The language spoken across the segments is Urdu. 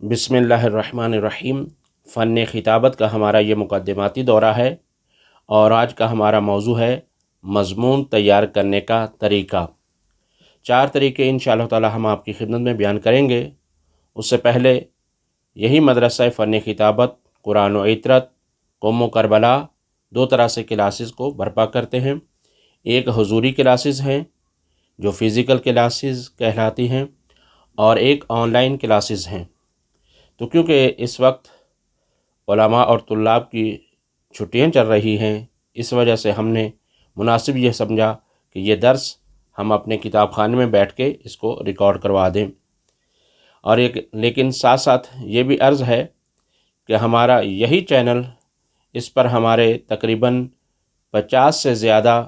بسم اللہ الرحمن الرحیم۔ فن خطابت کا ہمارا یہ مقدماتی دورہ ہے اور آج کا ہمارا موضوع ہے مضمون تیار کرنے کا طریقہ۔ 4 طریقے انشاءاللہ تعالی ہم آپ کی خدمت میں بیان کریں گے۔ اس سے پہلے یہی مدرسہ فن خطابت قرآن و عطرت قوم و کربلا 2 طرح سے کلاسز کو برپا کرتے ہیں۔ ایک حضوری کلاسز ہیں جو فزیکل کلاسز کہلاتی ہیں، اور ایک آن لائن کلاسز ہیں۔ تو کیونکہ اس وقت علماء اور طلاب کی چھٹیاں چل رہی ہیں، اس وجہ سے ہم نے مناسب یہ سمجھا کہ یہ درس ہم اپنے کتاب خانے میں بیٹھ کے اس کو ریکارڈ کروا دیں۔ اور لیکن ساتھ ساتھ یہ بھی عرض ہے کہ ہمارا یہی چینل، اس پر ہمارے تقریباً 50 سے زیادہ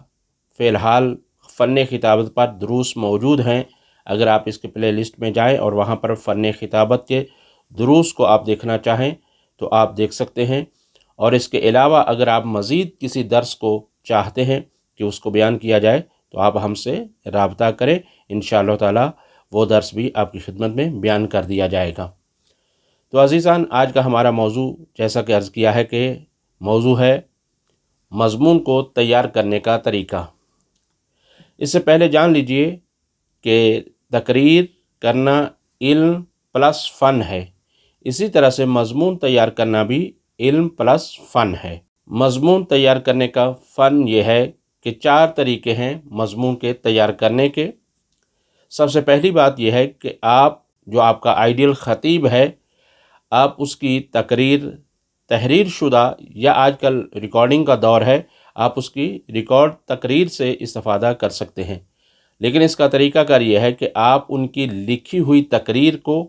فی الحال فن خطابت پر دروس موجود ہیں۔ اگر آپ اس کے پلے لسٹ میں جائیں اور وہاں پر فن خطابت کے دروس کو آپ دیکھنا چاہیں تو آپ دیکھ سکتے ہیں۔ اور اس کے علاوہ اگر آپ مزید کسی درس کو چاہتے ہیں کہ اس کو بیان کیا جائے تو آپ ہم سے رابطہ کریں، انشاءاللہ تعالی وہ درس بھی آپ کی خدمت میں بیان کر دیا جائے گا۔ تو عزیزان، آج کا ہمارا موضوع جیسا کہ عرض کیا ہے کہ موضوع ہے مضمون کو تیار کرنے کا طریقہ۔ اس سے پہلے جان لیجئے کہ تقریر کرنا علم پلس فن ہے، اسی طرح سے مضمون تیار کرنا بھی علم پلس فن ہے۔ مضمون تیار کرنے کا فن یہ ہے کہ 4 طریقے ہیں مضمون کے تیار کرنے کے۔ سب سے پہلی بات یہ ہے کہ آپ کا آئیڈیل خطیب ہے، آپ اس کی تحریر شدہ یا آج کل ریکارڈنگ کا دور ہے، آپ اس کی ریکارڈ تقریر سے استفادہ کر سکتے ہیں۔ لیکن اس کا طریقہ کار یہ ہے کہ آپ ان کی لکھی ہوئی تقریر کو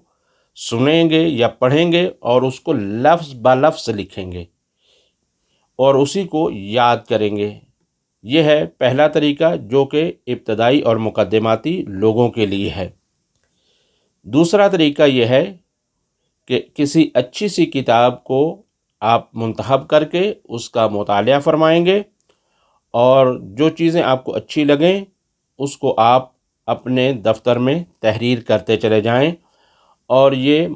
سنیں گے یا پڑھیں گے اور اس کو لفظ با لفظ لکھیں گے اور اسی کو یاد کریں گے۔ یہ ہے پہلا طریقہ جو کہ ابتدائی اور مقدماتی لوگوں کے لیے ہے۔ دوسرا طریقہ یہ ہے کہ کسی اچھی سی کتاب کو آپ منتخب کر کے اس کا مطالعہ فرمائیں گے، اور جو چیزیں آپ کو اچھی لگیں اس کو آپ اپنے دفتر میں تحریر کرتے چلے جائیں۔ اور یہ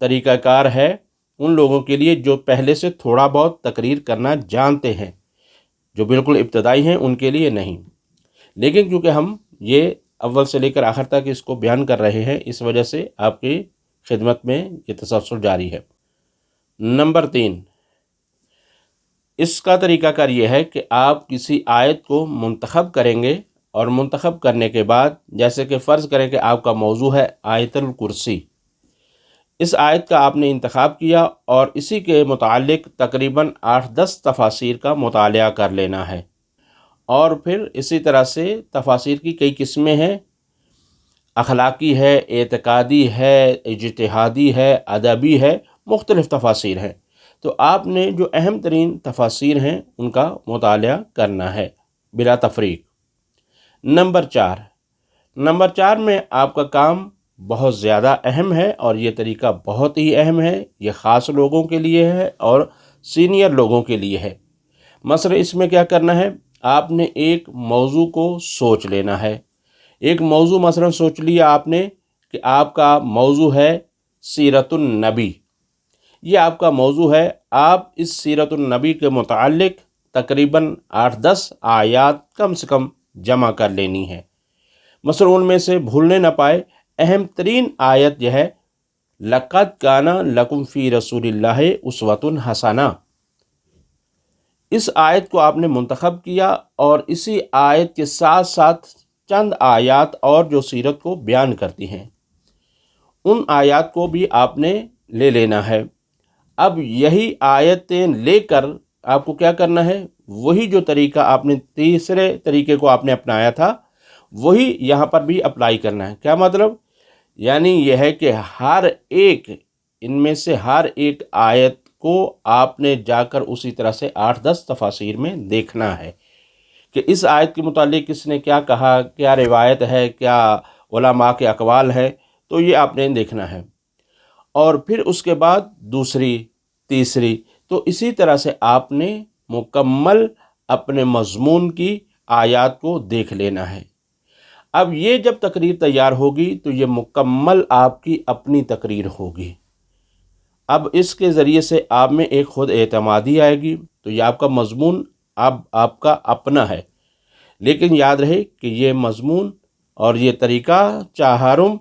طریقہ کار ہے ان لوگوں کے لیے جو پہلے سے تھوڑا بہت تقریر کرنا جانتے ہیں، جو بالکل ابتدائی ہیں ان کے لیے نہیں۔ لیکن کیونکہ ہم یہ اول سے لے کر آخر تک اس کو بیان کر رہے ہیں، اس وجہ سے آپ کی خدمت میں یہ تسلسل جاری ہے۔ نمبر 3، اس کا طریقہ کار یہ ہے کہ آپ کسی آیت کو منتخب کریں گے، اور منتخب کرنے کے بعد جیسے کہ فرض کریں کہ آپ کا موضوع ہے آیت الکرسی، اس آیت کا آپ نے انتخاب کیا اور اسی کے متعلق تقریباً 8-10 تفاسیر کا مطالعہ کر لینا ہے۔ اور پھر اسی طرح سے تفاسیر کی کئی قسمیں ہیں، اخلاقی ہے، اعتقادی ہے، اجتہادی ہے، ادبی ہے، مختلف تفاسیر ہیں۔ تو آپ نے جو اہم ترین تفاسیر ہیں ان کا مطالعہ کرنا ہے بلا تفریق۔ نمبر 4 میں آپ کا کام بہت زیادہ اہم ہے، اور یہ طریقہ بہت ہی اہم ہے۔ یہ خاص لوگوں کے لیے ہے اور سینئر لوگوں کے لیے ہے۔ مثلا اس میں کیا کرنا ہے، آپ نے ایک موضوع کو سوچ لینا ہے۔ ایک موضوع مثلا سوچ لیا آپ نے کہ آپ کا موضوع ہے سیرت النبی، یہ آپ کا موضوع ہے۔ آپ اس سیرت النبی کے متعلق تقریباً 8-10 آیات کم سے کم جمع کر لینی ہے۔ مثلا ان میں سے بھولنے نہ پائے اہم ترین آیت یہ ہے لَقَدْ كَانَ لَكُمْ فِي رَسُولِ اللَّهِ أُسْوَةٌ حَسَنَةٌ۔ اس آیت کو آپ نے منتخب کیا، اور اسی آیت کے ساتھ ساتھ چند آیات اور جو سیرت کو بیان کرتی ہیں ان آیات کو بھی آپ نے لے لینا ہے۔ اب یہی آیتیں لے کر آپ کو کیا کرنا ہے، وہی جو طریقہ آپ نے تیسرے طریقے کو آپ نے اپنایا تھا وہی یہاں پر بھی اپلائی کرنا ہے۔ کیا مطلب؟ یعنی یہ ہے کہ ان میں سے ہر ایک آیت کو آپ نے جا کر اسی طرح سے 8-10 تفاسیر میں دیکھنا ہے کہ اس آیت کے متعلق کس نے کیا کہا، کیا روایت ہے، کیا علماء کے اقوال ہے، تو یہ آپ نے دیکھنا ہے۔ اور پھر اس کے بعد دوسری، تیسری، تو اسی طرح سے آپ نے مکمل اپنے مضمون کی آیات کو دیکھ لینا ہے۔ اب یہ جب تقریر تیار ہوگی تو یہ مکمل آپ کی اپنی تقریر ہوگی۔ اب اس کے ذریعے سے آپ میں ایک خود اعتمادی آئے گی، تو یہ آپ کا مضمون آپ کا اپنا ہے۔ لیکن یاد رہے کہ یہ مضمون اور یہ طریقہ چہارم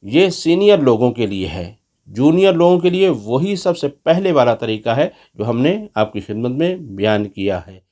یہ سینئر لوگوں کے لیے ہے، جونیئر لوگوں کے لیے وہی سب سے پہلے والا طریقہ ہے جو ہم نے آپ کی خدمت میں بیان کیا ہے۔